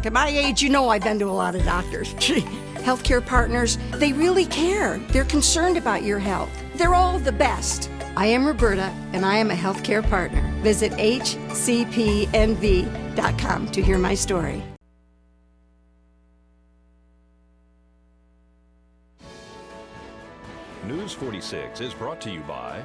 At my age, you know I've been to a lot of doctors. Healthcare partners, they really care. They're concerned about your health. They're all the best. I am Roberta, and I am a healthcare partner. Visit hcpnv.com to hear my story. News 46 is brought to you by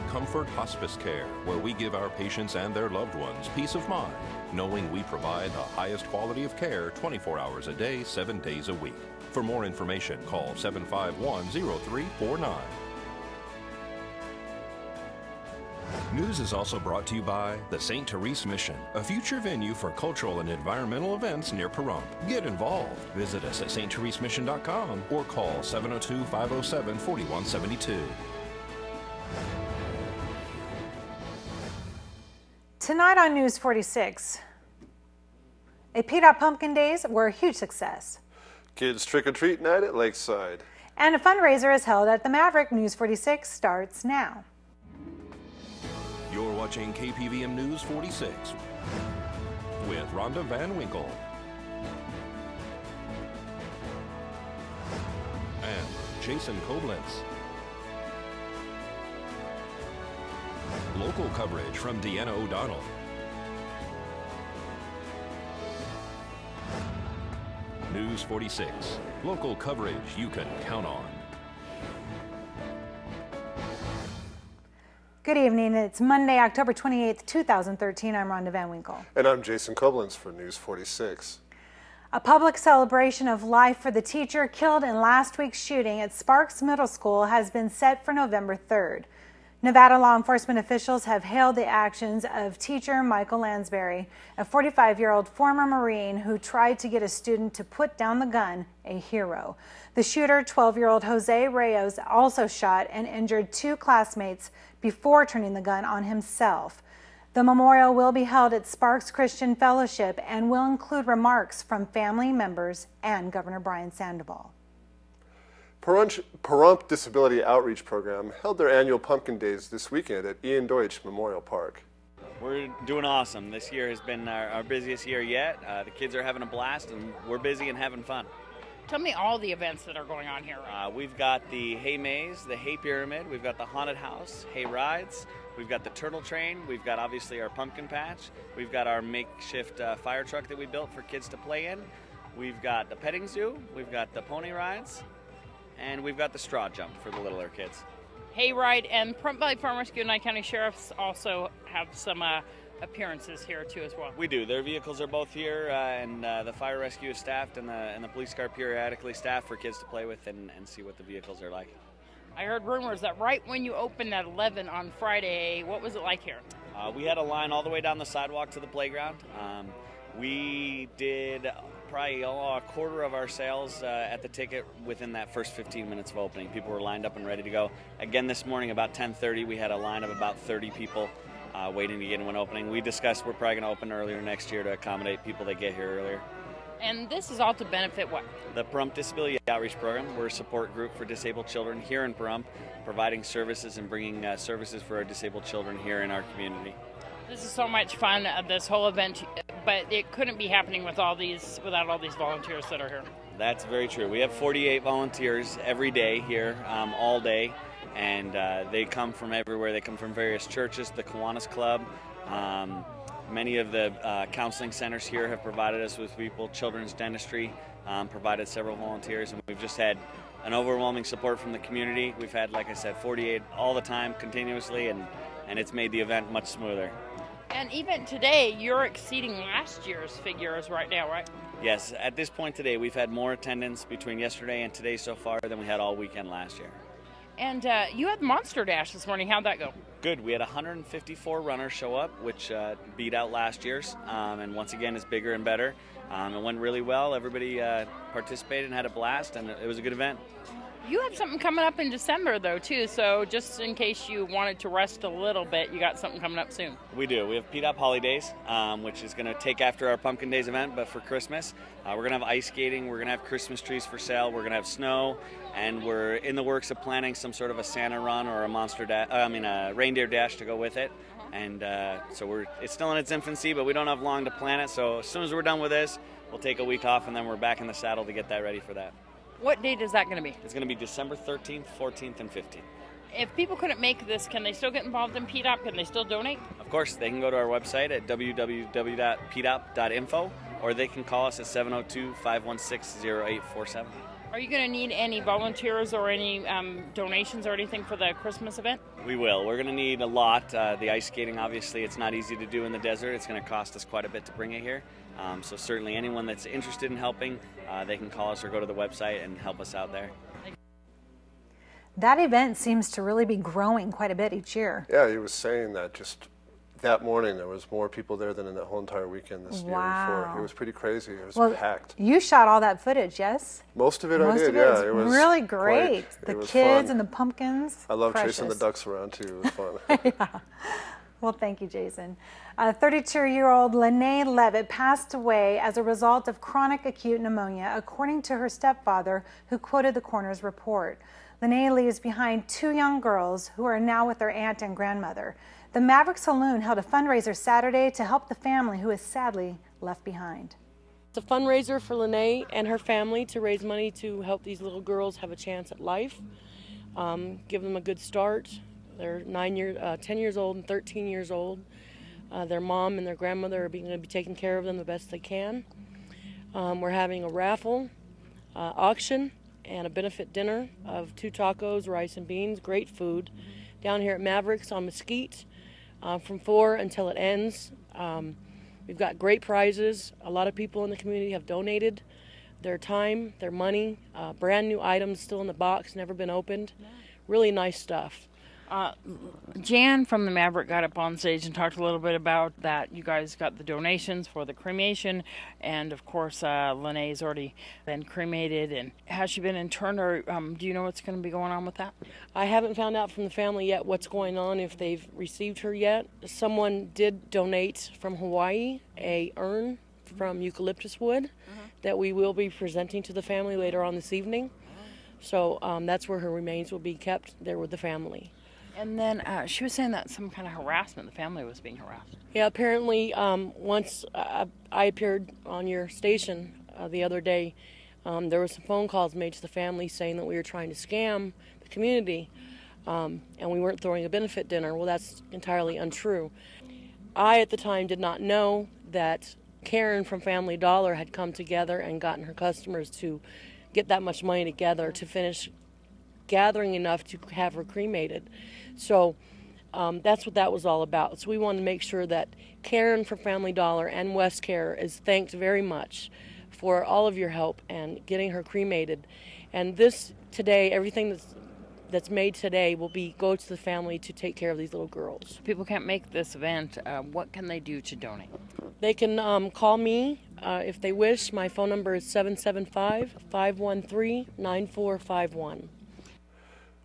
Comfort Hospice Care, where we give our patients and their loved ones peace of mind, knowing we provide the highest quality of care 24 hours a day, 7 days a week. For more information, call 751-0349. News is also brought to you by the St. Therese Mission, a future venue for cultural and environmental events near Pahrump. Get involved. Visit us at sttheresemission.com or call 702-507-4172. Tonight on News 46, a PDOT Pumpkin Days were a huge success. Kids trick-or-treat night at Lakeside. And a fundraiser is held at the Maverick. News 46 starts now. You're watching KPVM News 46 with Rhonda Van Winkle and Jason Koblenz. Local coverage from Deanna O'Donnell. News 46. Local coverage you can count on. Good evening. It's Monday, October 28th, 2013. I'm Rhonda Van Winkle. And I'm Jason Koblenz for News 46. A public celebration of life for the teacher killed in last week's shooting at Sparks Middle School has been set for November 3rd. Nevada law enforcement officials have hailed the actions of teacher Michael Lansbury, a 45-year-old former Marine who tried to get a student to put down the gun, a hero. The shooter, 12-year-old Jose Reyes, also shot and injured 2 classmates before turning the gun on himself. The memorial will be held at Sparks Christian Fellowship and will include remarks from family members and Governor Brian Sandoval. Pahrump Disability Outreach Program held their annual Pumpkin Days this weekend at Ian Deutsch Memorial Park. We're doing awesome. This year has been our busiest year yet. The kids are having a blast and we're busy and having fun. Tell me all the events that are going on here. We've got the hay maze, the hay pyramid, we've got the haunted house, hay rides, we've got the turtle train, we've got obviously our pumpkin patch, we've got our makeshift fire truck that we built for kids to play in, we've got the petting zoo, we've got the pony rides, and we've got the straw jump for the littler kids. Hayride and Pahrump Valley Farm Rescue and Nye County Sheriffs also have some appearances here too as well. We do. Their vehicles are both here, and the fire rescue is staffed, and the police car periodically staffed for kids to play with and see what the vehicles are like. I heard rumors that right when you opened at 11 on Friday, what was it like here? We had a line all the way down the sidewalk to the playground. We did probably a quarter of our sales at the ticket within that first 15 minutes of opening. People were lined up and ready to go. Again, this morning about 10:30, we had a line of about 30 people waiting to get in one opening. We discussed we're probably going to open earlier next year to accommodate people that get here earlier. And this is all to benefit what? The Pahrump Disability Outreach Program. We're a support group for disabled children here in Pahrump, providing services and bringing services for our disabled children here in our community. This is so much fun, this whole event, but it couldn't be happening without all these volunteers that are here. That's very true. We have 48 volunteers every day here, all day, and they come from everywhere. They come from various churches, the Kiwanis Club. Many of the counseling centers here have provided us with people. Children's Dentistry provided several volunteers, and we've just had an overwhelming support from the community. We've had, like I said, 48 all the time, continuously, and it's made the event much smoother. And even today, you're exceeding last year's figures right now, right? Yes, at this point today, we've had more attendance between yesterday and today so far than we had all weekend last year. And you had Monster Dash this morning. How'd that go? Good. We had 154 runners show up, which beat out last year's, and once again is bigger and better. It went really well. Everybody participated and had a blast, and it was a good event. You have something coming up in December, though, too, so just in case you wanted to rest a little bit, you got something coming up soon. We do. We have PDOT Holidays, which is going to take after our Pumpkin Days event, but for Christmas. We're going to have ice skating, we're going to have Christmas trees for sale, we're going to have snow, and we're in the works of planning some sort of a Santa run or a a reindeer dash to go with it. And so it's still in its infancy, but we don't have long to plan it. So as soon as we're done with this, we'll take a week off, and then we're back in the saddle to get that ready for that. What date is that going to be? It's going to be December 13th, 14th, and 15th. If people couldn't make this, can they still get involved in PDOP? Can they still donate? Of course, they can go to our website at www.pdop.info, or they can call us at 702-516-0847. Are you going to need any volunteers or any donations or anything for the Christmas event? We will. We're going to need a lot. The ice skating, obviously, it's not easy to do in the desert. It's going to cost us quite a bit to bring it here. So certainly anyone that's interested in helping, they can call us or go to the website and help us out there. That event seems to really be growing quite a bit each year. Yeah, he was saying that just that morning there was more people there than in the whole entire weekend this year before. It was pretty crazy. It was packed. You shot all that footage, yes? Most of it I did, yeah. It was really great. The kids and the pumpkins. I love chasing the ducks around too. It was fun. Yeah. Well, thank you, Jason. 32-year-old Lene Levitt passed away as a result of chronic acute pneumonia, according to her stepfather, who quoted the coroner's report. Lene leaves behind 2 young girls who are now with their aunt and grandmother. The Maverick Saloon held a fundraiser Saturday to help the family who is sadly left behind. It's a fundraiser for Lene and her family to raise money to help these little girls have a chance at life, give them a good start. They're 10 years old and 13 years old. Their mom and their grandmother are going to be taking care of them the best they can. We're having a raffle, auction, and a benefit dinner of 2 tacos, rice and beans, great food, down here at Mavericks on Mesquite from 4 until it ends. We've got great prizes. A lot of people in the community have donated their time, their money, brand new items still in the box, never been opened. Really nice stuff. Jan from the Maverick got up on stage and talked a little bit about that. You guys got the donations for the cremation, and of course Lene's already been cremated. And has she been interned, or do you know what's going to be going on with that? I haven't found out from the family yet what's going on, if they've received her yet. Someone did donate from Hawaii a urn from eucalyptus wood that we will be presenting to the family later on this evening. So that's where her remains will be kept, there with the family. And then she was saying that some kind of harassment, the family was being harassed. Yeah, apparently once I appeared on your station the other day, there were some phone calls made to the family saying that we were trying to scam the community and we weren't throwing a benefit dinner. Well, that's entirely untrue. I, at the time, did not know that Karen from Family Dollar had come together and gotten her customers to get that much money together to finish gathering enough to have her cremated. So that's what that was all about. So we wanted to make sure that Karen from Family Dollar and West Care is thanked very much for all of your help and getting her cremated. And this today, everything that's made today will go to the family to take care of these little girls. If people can't make this event, what can they do to donate? They can call me if they wish. My phone number is 775-513-9451.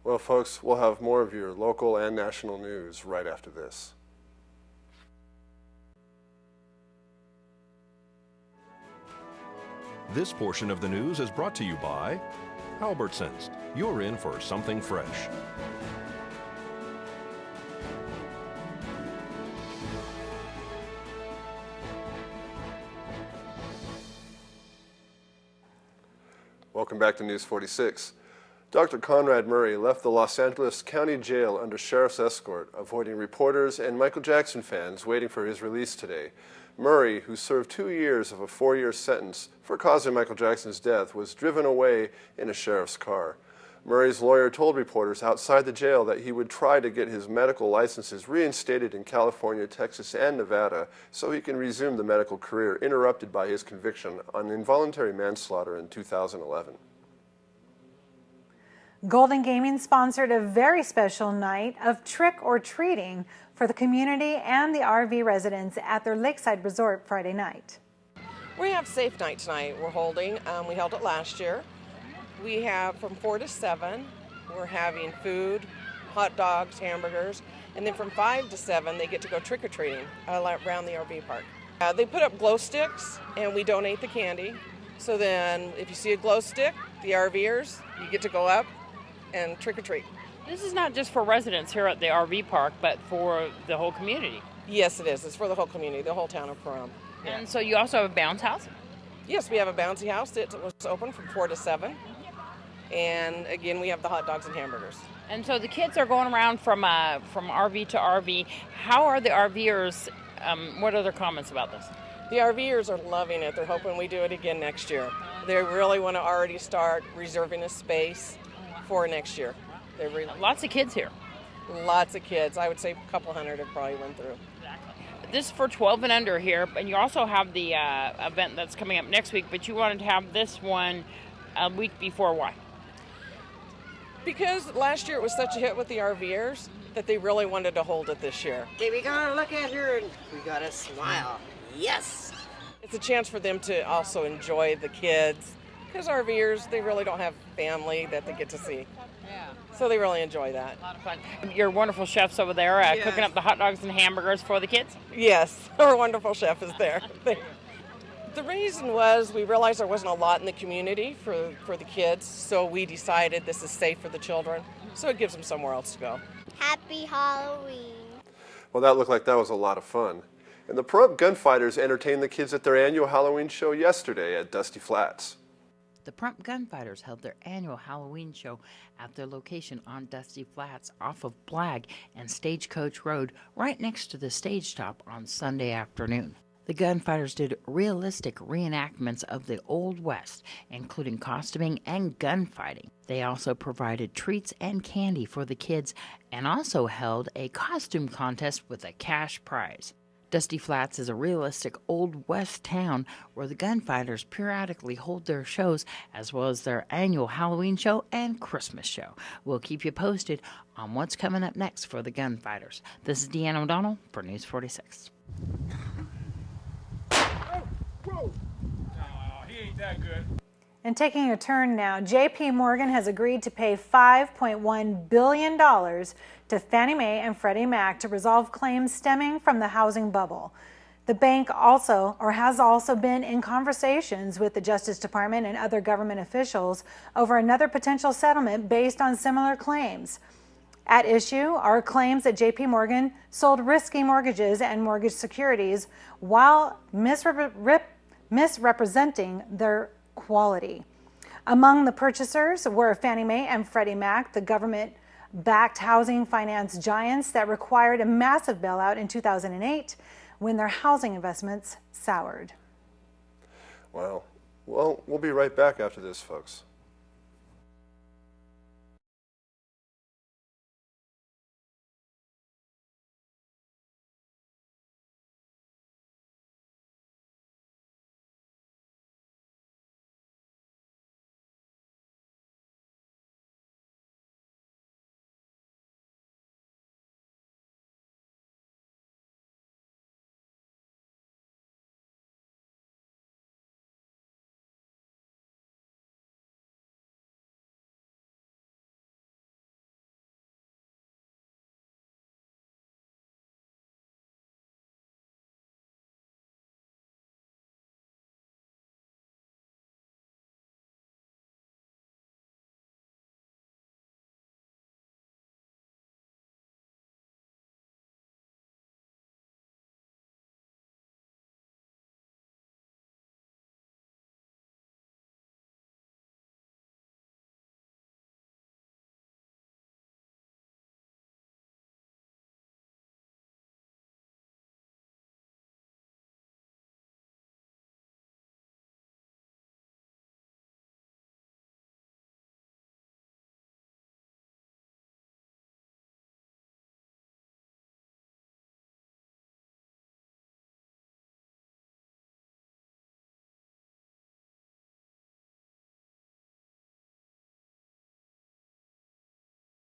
Well, folks, we'll have more of your local and national news right after this. This portion of the news is brought to you by Albertsons. You're in for something fresh. Welcome back to News 46. Dr. Conrad Murray left the Los Angeles County Jail under sheriff's escort, avoiding reporters and Michael Jackson fans waiting for his release today. Murray, who served 2 years of a 4-year sentence for causing Michael Jackson's death, was driven away in a sheriff's car. Murray's lawyer told reporters outside the jail that he would try to get his medical licenses reinstated in California, Texas, and Nevada so he can resume the medical career interrupted by his conviction on involuntary manslaughter in 2011. Golden Gaming sponsored a very special night of trick-or-treating for the community and the RV residents at their Lakeside Resort Friday night. We have Safe Night tonight we're holding. We held it last year. We have from 4 to 7. We're having food, hot dogs, hamburgers, and then from 5 to 7 they get to go trick-or-treating around the RV park. They put up glow sticks and we donate the candy. So then if you see a glow stick, the RVers, you get to go up and trick-or-treat. This is not just for residents here at the RV park, but for the whole community. Yes, it is. It's for the whole community, the whole town of Pahrump. Yeah. And so you also have a bounce house? Yes, we have a bouncy house that was open from 4 to 7. And again, we have the hot dogs and hamburgers. And so the kids are going around from RV to RV. How are the RVers? What are their comments about this? The RVers are loving it. They're hoping we do it again next year. They really want to already start reserving a space for next year. Lots of kids here. Lots of kids. I would say a couple hundred have probably went through. This is for 12 and under here, and you also have the event that's coming up next week, but you wanted to have this one a week before. Why? Because last year it was such a hit with the RVers that they really wanted to hold it this year. Okay, we gotta look at her and we gotta smile. Yes! It's a chance for them to also enjoy the kids, because RVers, they really don't have family that they get to see. Yeah. So they really enjoy that. A lot of fun. Your wonderful chefs over there Yes. cooking up the hot dogs and hamburgers for the kids? Yes, our wonderful chef is there. The reason was we realized there wasn't a lot in the community for the kids, so we decided this is safe for the children, so it gives them somewhere else to go. Happy Halloween. Well, that looked like that was a lot of fun. And the Pahrump Gunfighters entertained the kids at their annual Halloween show yesterday at Dusty Flats. The Pahrump Gunfighters held their annual Halloween show at their location on Dusty Flats off of Blagg and Stagecoach Road, right next to the stage top on Sunday afternoon. The Gunfighters did realistic reenactments of the Old West, including costuming and gunfighting. They also provided treats and candy for the kids and also held a costume contest with a cash prize. Dusty Flats is a realistic Old West town where the Gunfighters periodically hold their shows as well as their annual Halloween show and Christmas show. We'll keep you posted on what's coming up next for the Gunfighters. This is Deanna O'Donnell for News 46. Whoa! No, he ain't that good. And taking a turn now, JP Morgan has agreed to pay $5.1 billion to Fannie Mae and Freddie Mac to resolve claims stemming from the housing bubble. The bank has also been in conversations with the Justice Department and other government officials over another potential settlement based on similar claims. At issue are claims that JP Morgan sold risky mortgages and mortgage securities while misrepresenting their quality. Among the purchasers were Fannie Mae and Freddie Mac, the government-backed housing finance giants that required a massive bailout in 2008 when their housing investments soured. Wow. Well, we'll be right back after this, folks.